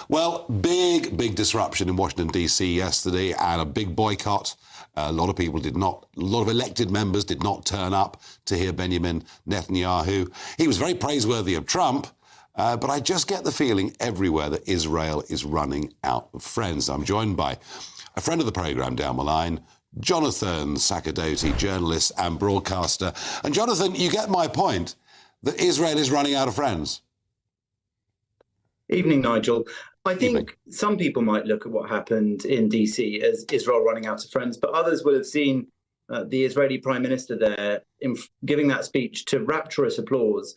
Well, big disruption in Washington, D.C. yesterday, and a big boycott. A lot of elected members did not turn up to hear Benjamin Netanyahu. He was very praiseworthy of Trump, but I just get the feeling everywhere that Israel is running out of friends. I'm joined by a friend of the programme down the line, Jonathan Sacerdoti, journalist and broadcaster. And Jonathan, you get my point that Israel is running out of friends. Evening, Nigel. I think some people might look at what happened in DC as Israel running out of friends, but others will have seen the Israeli Prime Minister there giving that speech to rapturous applause.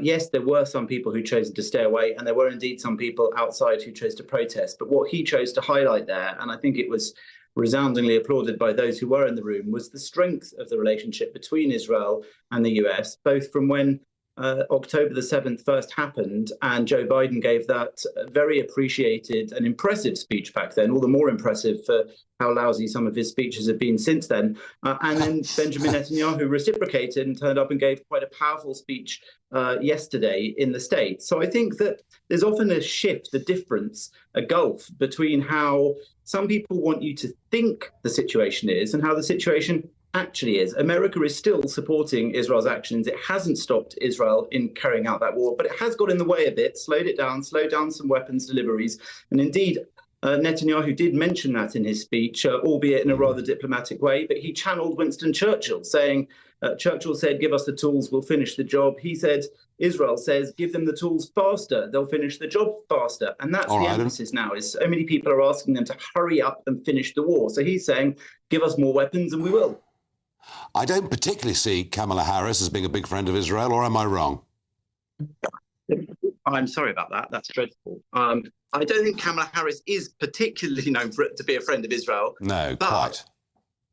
Yes, there were some people who chose to stay away, and there were indeed some people outside who chose to protest. But what he chose to highlight there, and I think it was resoundingly applauded by those who were in the room, was the strength of the relationship between Israel and the US, both from when October the 7th first happened, and Joe Biden gave that very appreciated and impressive speech back then, all the more impressive for how lousy some of his speeches have been since then. And then Benjamin Netanyahu reciprocated and turned up and gave quite a powerful speech yesterday in the States. So I think that there's often a shift, a difference, a gulf between how some people want you to think the situation is and how the situation actually is. America is still supporting Israel's actions. It hasn't stopped Israel in carrying out that war, but it has got in the way a bit, slowed down some weapons deliveries. And indeed, Netanyahu did mention that in his speech, albeit in a rather diplomatic way, but he channeled Winston Churchill, saying, Churchill said, give us the tools, we'll finish the job. He said, Israel says, give them the tools faster, they'll finish the job faster. And that's the emphasis now, is so many people are asking them to hurry up and finish the war. So he's saying, give us more weapons and we will. I don't particularly see Kamala Harris as being a big friend of Israel, or am I wrong? I'm sorry about that. That's dreadful. I don't think Kamala Harris is particularly known to be a friend of Israel. No, quite.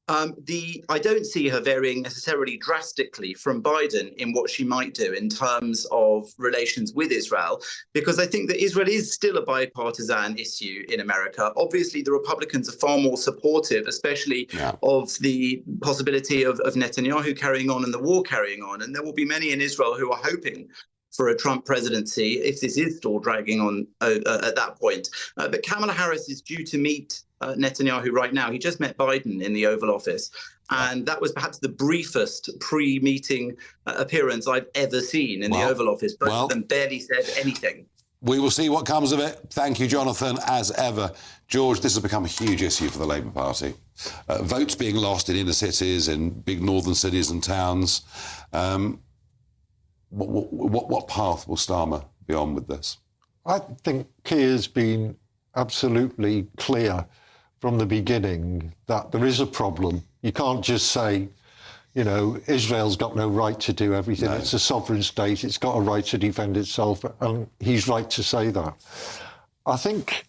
I don't see her varying necessarily drastically from Biden in what she might do in terms of relations with Israel, because I think that Israel is still a bipartisan issue in America. Obviously, the Republicans are far more supportive, especially of the possibility of Netanyahu carrying on and the war carrying on. And there will be many in Israel who are hoping for a Trump presidency, if this is still dragging on at that point. But Kamala Harris is due to meet Netanyahu right now. He just met Biden in the Oval Office. And that was perhaps the briefest pre-meeting appearance I've ever seen in the Oval Office. Both of them barely said anything. We will see what comes of it. Thank you, Jonathan, as ever. George, this has become a huge issue for the Labour Party. Votes being lost in inner cities, in big northern cities and towns. What path will Starmer be on with this? I think Keir's been absolutely clear from the beginning that there is a problem. You can't just say, you know, Israel's got no right to do everything. No. It's a sovereign state. It's got a right to defend itself. And he's right to say that. I think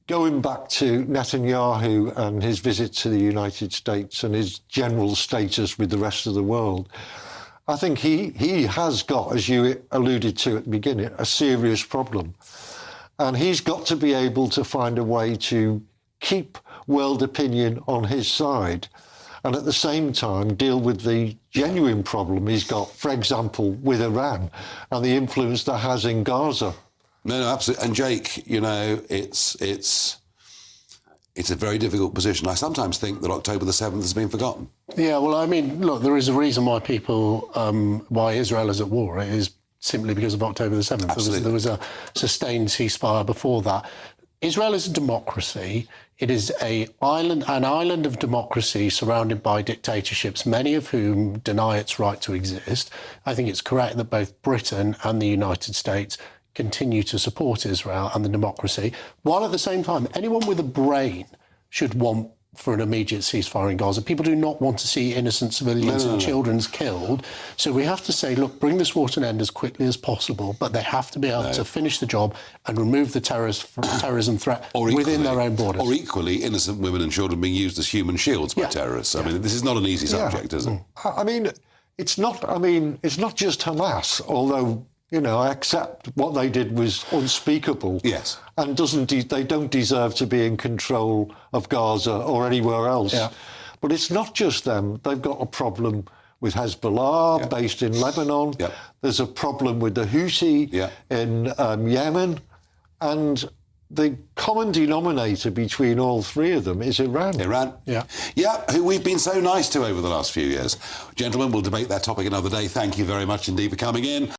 going back to Netanyahu and his visit to the United States and his general status with the rest of the world, I think he has got, as you alluded to at the beginning, a serious problem. And he's got to be able to find a way to keep world opinion on his side and at the same time deal with the genuine problem he's got, for example, with Iran and the influence that has in Gaza. No, absolutely. And Jake, you know, it's a very difficult position. I sometimes think that October the 7th has been forgotten. Yeah, well, I mean, look, there is a reason why why Israel is at war. It is simply because of October the 7th. There was a sustained ceasefire before that. Israel is a democracy. It is an island of democracy surrounded by dictatorships, many of whom deny its right to exist. I think it's correct that both Britain and the United States continue to support Israel and the democracy, while at the same time, anyone with a brain should want for an immediate ceasefire in Gaza. People do not want to see innocent civilians and children killed. So we have to say, look, bring this war to an end as quickly as possible, but they have to be able to finish the job and remove the terrorism threat within their own borders. Or equally, innocent women and children being used as human shields by terrorists. I mean, this is not an easy subject, is it? I mean, it's not just Hamas, although, you know, I accept what they did was unspeakable. Yes. And they don't deserve to be in control of Gaza or anywhere else. Yeah. But it's not just them. They've got a problem with Hezbollah, based in Lebanon. There's a problem with the Houthi in Yemen. And the common denominator between all three of them is Iran. Iran. Yeah. Yeah, who we've been so nice to over the last few years. Gentlemen, we'll debate that topic another day. Thank you very much indeed for coming in.